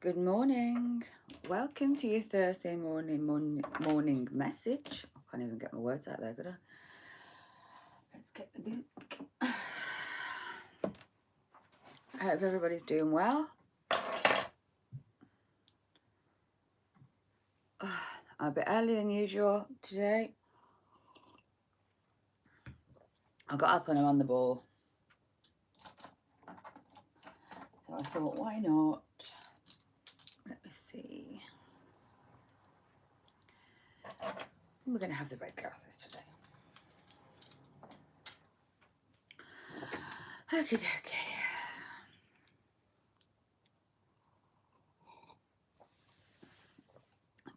Good morning. Welcome to your Thursday morning message. I can't even get my words out there, could I? Let's get the book. I hope everybody's doing well. I'm a bit earlier than usual today. I got up and I'm on the ball. So I thought, why not? Let me see. We're going to have the red glasses today. Okay, okay.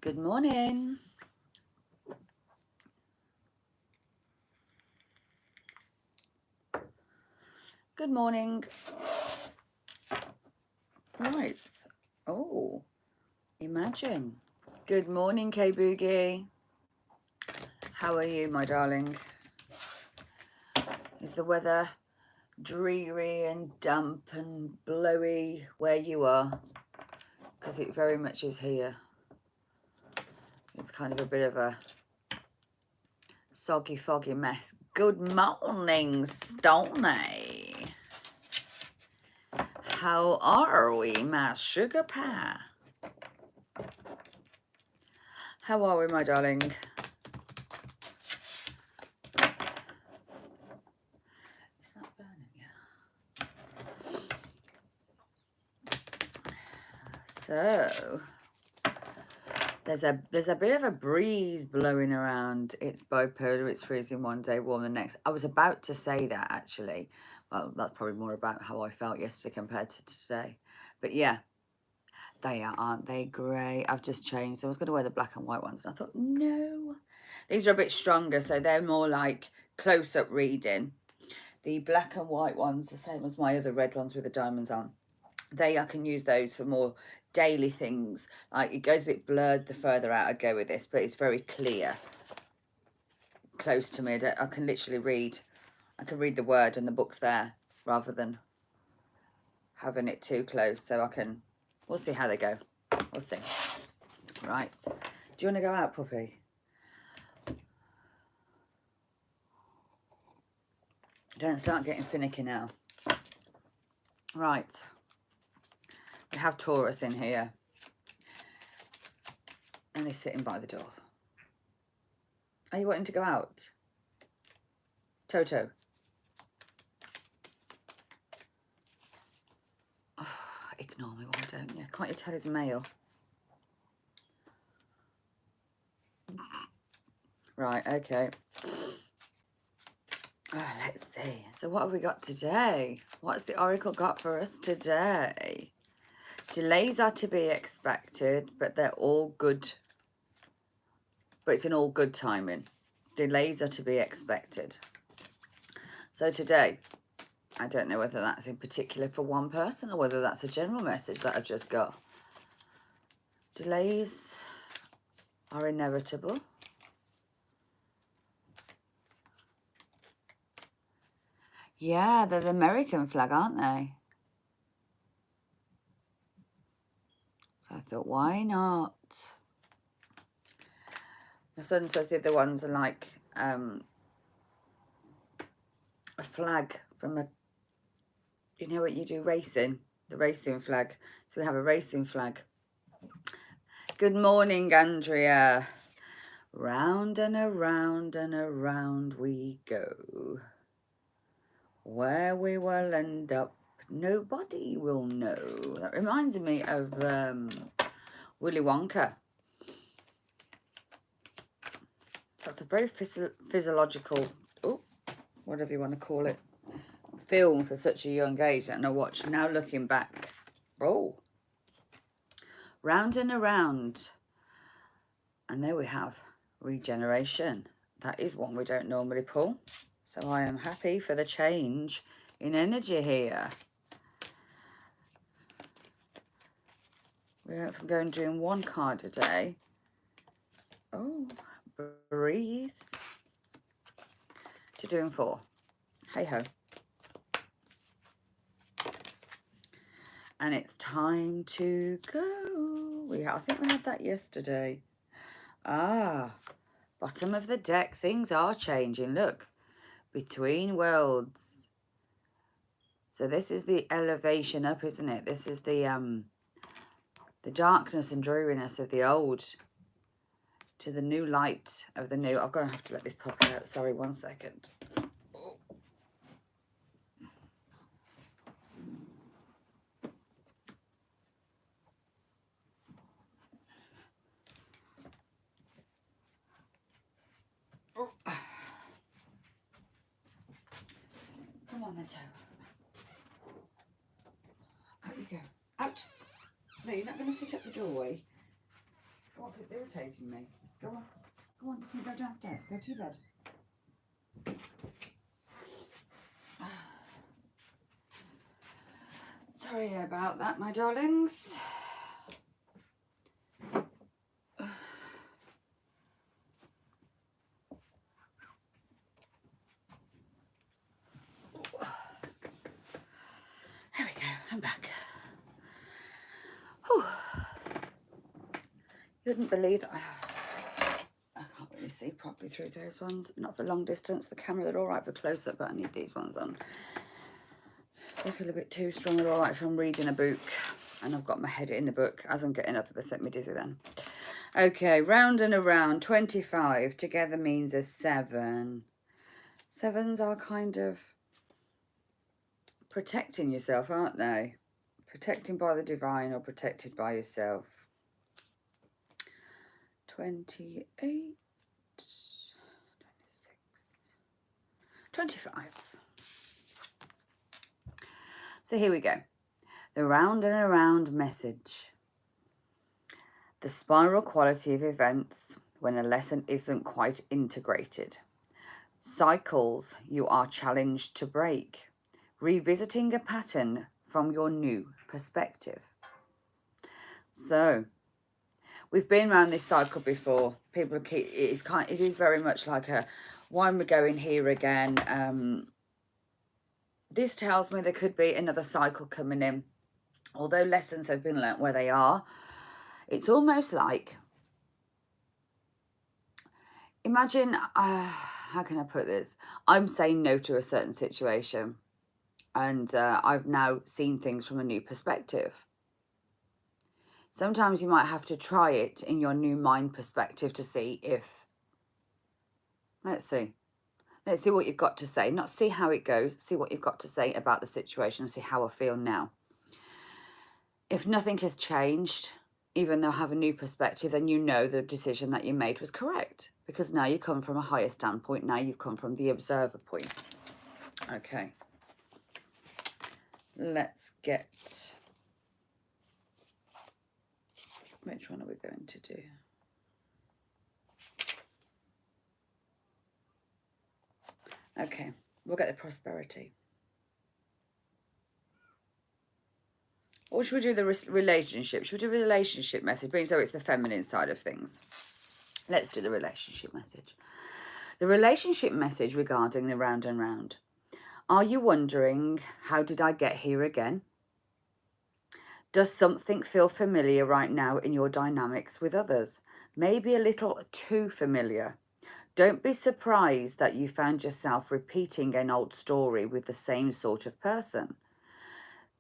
Good morning. Good morning. Right. Oh, imagine. Good morning, K Boogie. How are you, my darling? Is the weather dreary and damp and blowy where you are? Because it very much is here. It's kind of a bit of a soggy, foggy mess. Good morning, Stoney. How are we, my sugar pie? How are we, my darling? It's not burning yet. So there's a bit of a breeze blowing around. It's bipolar, it's freezing one day, warm the next. I was about to say that actually. Well, that's probably more about how I felt yesterday compared to today. But yeah, they are, aren't they great? I've just changed. I was going to wear the black and white ones and I thought, no. These are a bit stronger, so they're more like close-up reading. The black and white ones, the same as my other red ones with the diamonds on. I can use those for more daily things. Like, it goes a bit blurred the further out I go with this, but it's very clear, close to me. I can literally read. I can read the word and the book's there rather than having it too close. So we'll see how they go. We'll see. Right. Do you want to go out, puppy? Don't start getting finicky now. Right. We have Taurus in here. And he's sitting by the door. Are you wanting to go out? Toto? Oh, ignore me, why don't you? Can't you tell he's male? Right, okay. Oh, let's see. So what have we got today? What's the oracle got for us today? Delays are to be expected, but they're all good. But it's in all good timing. Delays are to be expected. So today, I don't know whether that's in particular for one person or whether that's a general message that I've just got. Delays are inevitable. Yeah, they're the American flag, aren't they? So I thought, why not? My son says the other ones are like a flag from you know what you do, racing, the racing flag. So we have a racing flag. Good morning, Andrea. Round and around we go. Where we will end up, nobody will know. That reminds me of Willy Wonka. That's a very physiological, whatever you want to call it, film for such a young age that I watch. Now looking back, round and around. And there we have Regeneration. That is one we don't normally pull. So I am happy for the change in energy here. We went from doing one card a day. Oh, breathe. To doing 4. Hey ho. And it's time to go. I think we had that yesterday. Bottom of the deck. Things are changing. Look. Between worlds. So this is the elevation up, isn't it? This is the darkness and dreariness of the old to the new light of the new. I'm going to have to let this pop out. Sorry, 1 second. Oh. Oh. Come on then, Toe. Out you go. Out. No, you're not going to sit up the doorway. Go on, 'cause it's irritating me. Go on. Go on, you can go downstairs. Go to your bed. Sorry about that, my darlings. There we go, I'm back. Whew. You wouldn't believe that. I can't really see properly through those ones. Not for long distance. The camera, they're all right for close-up, but I need these ones on. They feel a bit too strong. They're all right if I'm reading a book and I've got my head in the book. As I'm getting up, they set me dizzy then. Okay, round and around, 25 together means a 7. 7s are kind of protecting yourself, aren't they? Protecting by the divine or protected by yourself. 28, 26, 25. So here we go. The round and around message. The spiral quality of events when a lesson isn't quite integrated. Cycles you are challenged to break. Revisiting a pattern from your new perspective. So, we've been around this cycle before. People keep, it is very much like a, why am I going here again? This tells me there could be another cycle coming in. Although lessons have been learnt where they are, it's almost like, imagine, how can I put this? I'm saying no to a certain situation and I've now seen things from a new perspective. Sometimes you might have to try it in your new mind perspective to see if, let's see what you've got to say. Not see how it goes, see what you've got to say about the situation, see how I feel now. If nothing has changed, even though I have a new perspective, then you know the decision that you made was correct. Because now you come from a higher standpoint. Now you've come from the observer point. Okay. Let's get... Which one are we going to do? Okay. We'll get the prosperity. Or should we do the relationship? Should we do the relationship message? Being so it's the feminine side of things. Let's do the relationship message. The relationship message regarding the round and round. Are you wondering, how did I get here again? Does something feel familiar right now in your dynamics with others? Maybe a little too familiar. Don't be surprised that you found yourself repeating an old story with the same sort of person.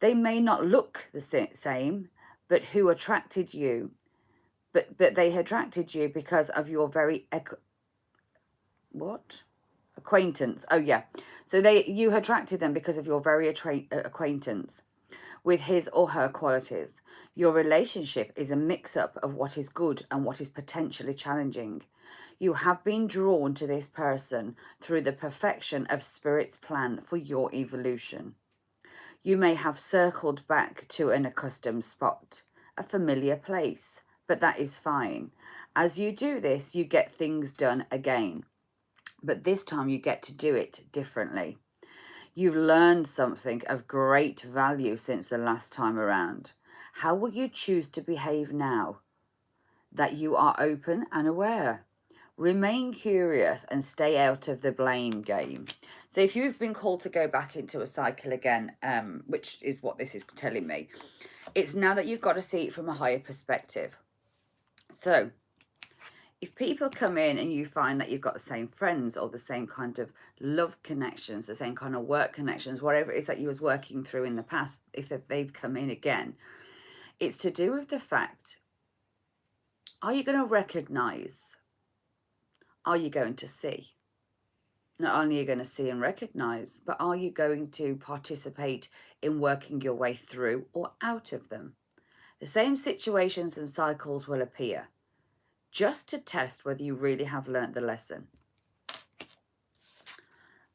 They may not look the same, but who attracted you? But they attracted you because of your very acquaintance. Oh yeah, so you attracted them because of your very acquaintance with his or her qualities. Your relationship is a mix-up of what is good and what is potentially challenging. You have been drawn to this person through the perfection of Spirit's plan for your evolution. You may have circled back to an accustomed spot, a familiar place, but that is fine. As you do this, you get things done again. But this time you get to do it differently. You've learned something of great value since the last time around. How will you choose to behave now that you are open and aware? Remain curious and stay out of the blame game. So if you've been called to go back into a cycle again, which is what this is telling me, it's now that you've got to see it from a higher perspective. So if people come in and you find that you've got the same friends or the same kind of love connections, the same kind of work connections, whatever it is that you was working through in the past, if they've come in again, it's to do with the fact, are you going to recognize? Are you going to see? Not only are you going to see and recognize, but are you going to participate in working your way through or out of them? The same situations and cycles will appear, just to test whether you really have learnt the lesson.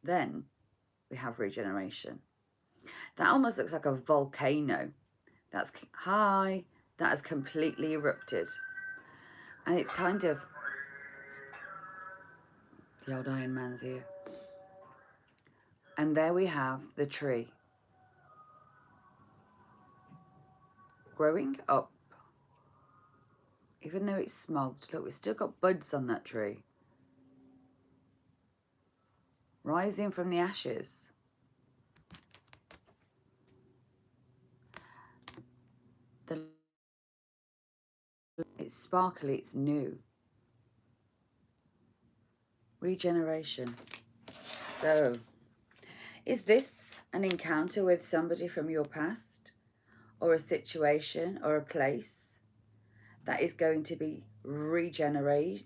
Then we have regeneration. That almost looks like a volcano. That has completely erupted. And it's kind of the old Iron Man's ear. And there we have the tree growing up. Even though it's smogged, look, we've still got buds on that tree. Rising from the ashes. It's sparkly, it's new. Regeneration. So, is this an encounter with somebody from your past? Or a situation or a place that is going to be regenerized?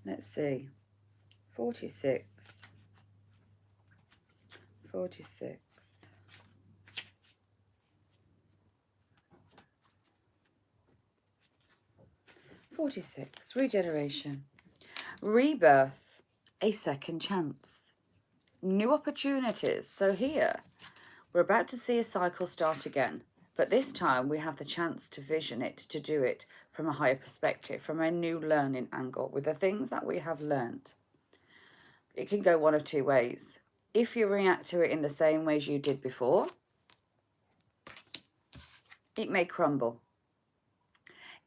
Let's see. 46. 46. 46. Regeneration. Rebirth. A second chance. New opportunities. So here, we're about to see a cycle start again. But this time we have the chance to vision it, to do it from a higher perspective, from a new learning angle, with the things that we have learnt. It can go one of two ways. If you react to it in the same ways you did before, it may crumble.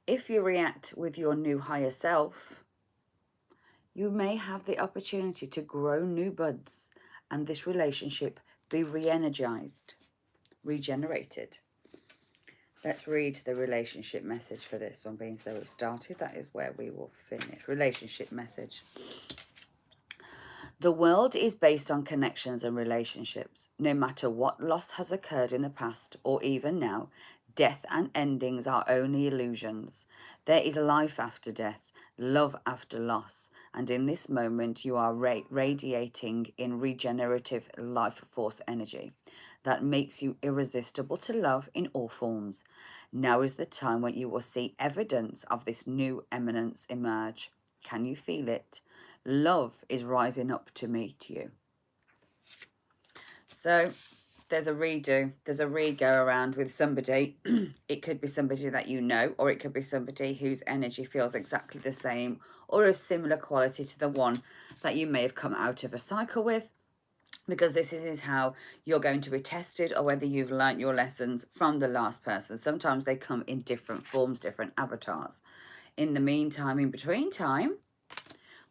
If you react with your new higher self, you may have the opportunity to grow new buds and this relationship be re-energized, regenerated. Let's read the relationship message for this one, being so we've started. That is where we will finish. Relationship message. The world is based on connections and relationships. No matter what loss has occurred in the past or even now, death and endings are only illusions. There is life after death, love after loss, and in this moment you are radiating in regenerative life force energy that makes you irresistible to love in all forms. Now is the time when you will see evidence of this new eminence emerge. Can you feel it? Love is rising up to meet you. So there's a redo. There's a re-go around with somebody. It could be somebody that you know, or it could be somebody whose energy feels exactly the same or of similar quality to the one that you may have come out of a cycle with, because this is how you're going to be tested, or whether you've learnt your lessons from the last person. Sometimes they come in different forms, different avatars. In the meantime, in between time,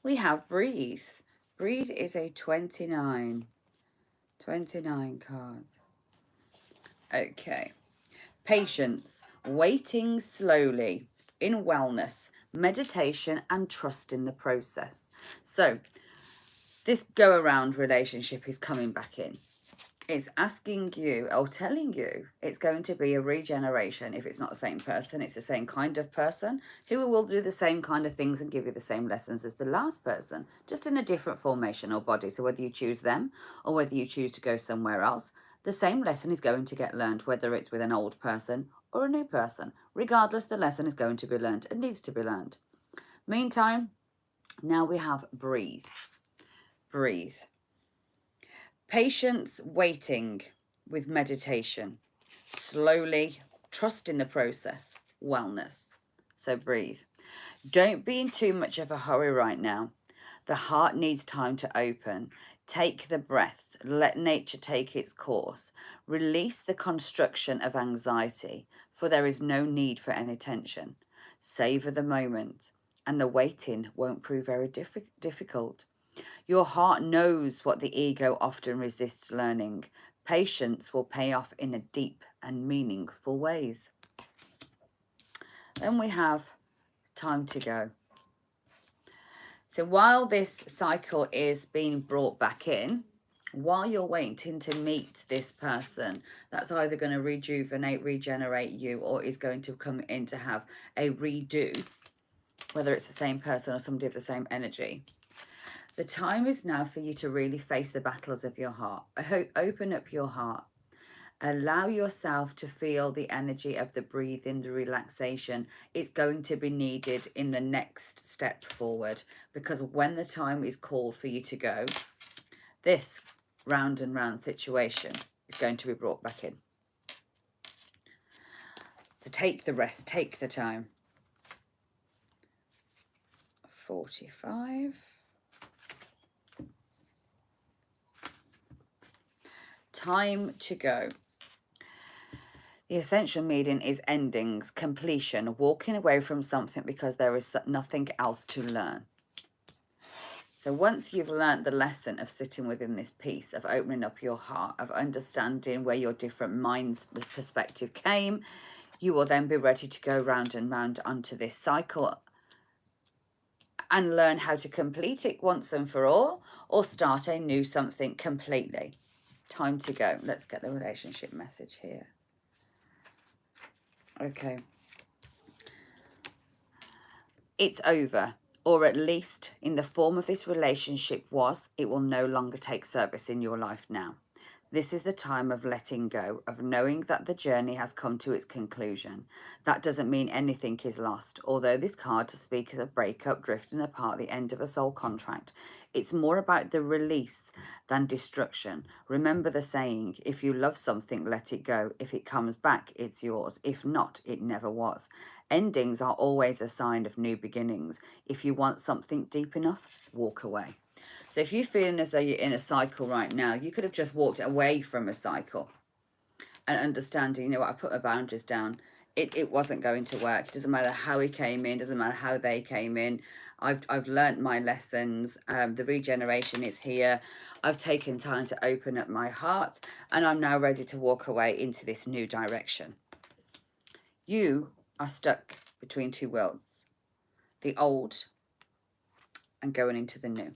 we have breathe. Breathe is a 29 card. Okay. Patience, waiting slowly, in wellness, meditation, and trust in the process. So this go around relationship is coming back in. It's asking you, or telling you, it's going to be a regeneration. If it's not the same person, it's the same kind of person who will do the same kind of things and give you the same lessons as the last person, just in a different formation or body. So whether you choose them or whether you choose to go somewhere else, the same lesson is going to get learned, whether it's with an old person or a new person. Regardless, the lesson is going to be learned and needs to be learned. Meantime, now we have breathe. Breathe. Patience, waiting with meditation. Slowly, trust in the process. Wellness. So breathe. Don't be in too much of a hurry right now. The heart needs time to open. Take the breath. Let nature take its course. Release the construction of anxiety, for there is no need for any tension. Savor the moment, and the waiting won't prove very difficult. Your heart knows what the ego often resists learning. Patience will pay off in a deep and meaningful ways. Then we have time to go. So while this cycle is being brought back in, while you're waiting to meet this person that's either going to regenerate you, or is going to come in to have a redo, whether it's the same person or somebody of the same energy, the time is now for you to really face the battles of your heart. Open up your heart. Allow yourself to feel the energy of the breathing, the relaxation. It's going to be needed in the next step forward, because when the time is called for you to go, this round and round situation is going to be brought back in. So take the rest, take the time. 45. Time to go. The essential meaning is endings, completion, walking away from something because there is nothing else to learn. So once you've learned the lesson of sitting within this peace, of opening up your heart, of understanding where your different minds' perspective came, you will then be ready to go round and round onto this cycle and learn how to complete it once and for all, or start a new something completely. Time to go. Let's get the relationship message here. Okay. It's over, or at least in the form of this relationship was. It will no longer take service in your life now. This is the time of letting go, of knowing that the journey has come to its conclusion. That doesn't mean anything is lost, although this card to speak of breakup, drifting apart, the end of a soul contract. It's more about the release than destruction. Remember the saying, if you love something, let it go. If it comes back, it's yours. If not, it never was. Endings are always a sign of new beginnings. If you want something deep enough, walk away. So if you're feeling as though you're in a cycle right now, you could have just walked away from a cycle and understanding, you know what, I put my boundaries down. It wasn't going to work. It doesn't matter how he came in, doesn't matter how they came in. I've learnt my lessons. The regeneration is here. I've taken time to open up my heart, and I'm now ready to walk away into this new direction. You are stuck between two worlds, the old and going into the new.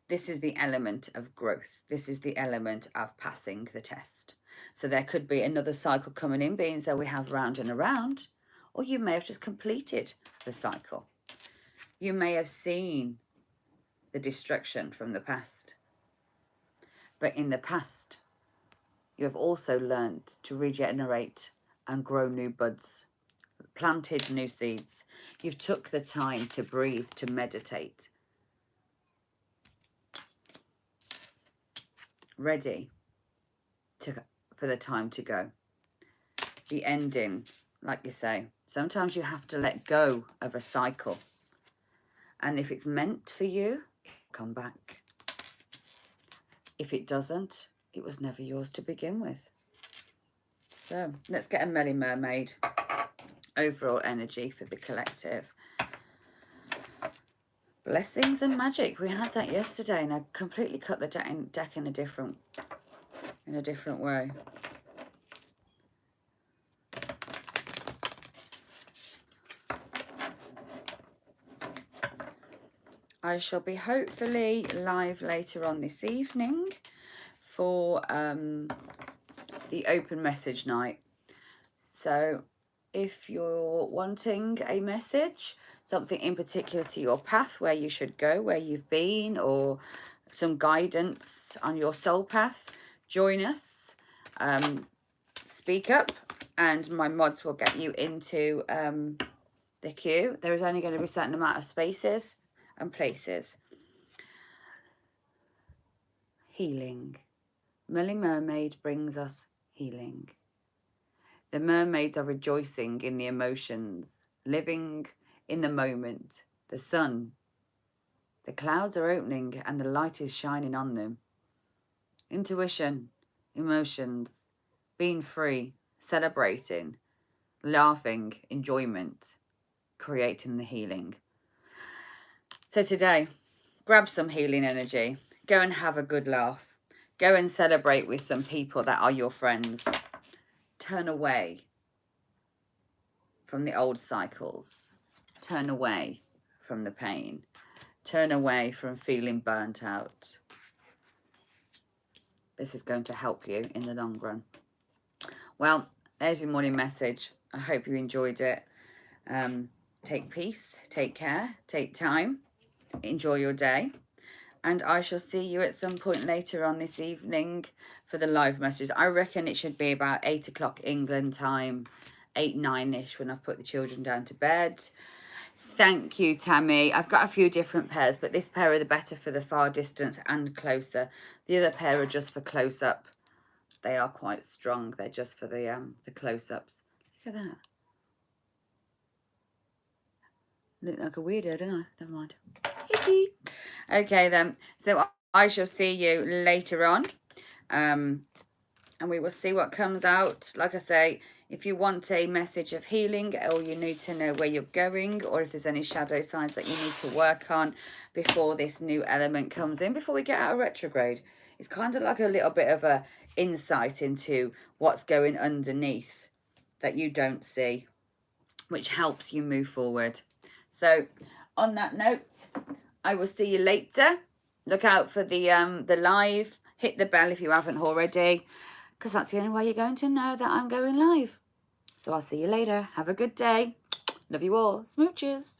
This is the element of growth. This is the element of passing the test. So there could be another cycle coming in, being so we have round and around, or you may have just completed the cycle. You may have seen the destruction from the past. But in the past, you have also learned to regenerate and grow new buds, planted new seeds. You've took the time to breathe, to meditate. Ready for the time to go. The ending, like you say, sometimes you have to let go of a cycle. And if it's meant for you, come back. If it doesn't, it was never yours to begin with. So let's get a Melly Mermaid overall energy for the collective. Blessings and magic. We had that yesterday, and I completely cut the deck in a different way. I shall be hopefully live later on this evening for the open message night. So if you're wanting a message, something in particular to your path, where you should go, where you've been, or some guidance on your soul path, join us. Speak up, and my mods will get you into the queue. There is only going to be a certain amount of spaces and places. Healing. Melly Mermaid brings us healing. The mermaids are rejoicing in the emotions, living in the moment. The sun, the clouds are opening and the light is shining on them. Intuition, emotions, being free, celebrating, laughing, enjoyment, creating the healing. So today, grab some healing energy. Go and have a good laugh. Go and celebrate with some people that are your friends. Turn away from the old cycles. Turn away from the pain. Turn away from feeling burnt out. This is going to help you in the long run. Well, there's your morning message. I hope you enjoyed it. Take peace, take care, take time, enjoy your day. And I shall see you at some point later on this evening for the live message. I reckon it should be about 8 o'clock England time, 8, 9-ish when I've put the children down to bed. Thank you, Tammy. I've got a few different pairs, but this pair are the better for the far distance and closer. The other pair are just for close-up. They are quite strong. They're just for the close-ups. Look at that. Look like a weirdo, don't I? Never mind. Okay then. So I shall see you later on. And we will see what comes out. Like I say, if you want a message of healing, or you need to know where you're going, or if there's any shadow signs that you need to work on before this new element comes in, before we get out of retrograde, it's kind of like a little bit of a insight into what's going underneath that you don't see, which helps you move forward. So on that note, I will see you later. Look out for the live. Hit the bell if you haven't already, because that's the only way you're going to know that I'm going live. So I'll see you later. Have a good day. Love you all. Smooches.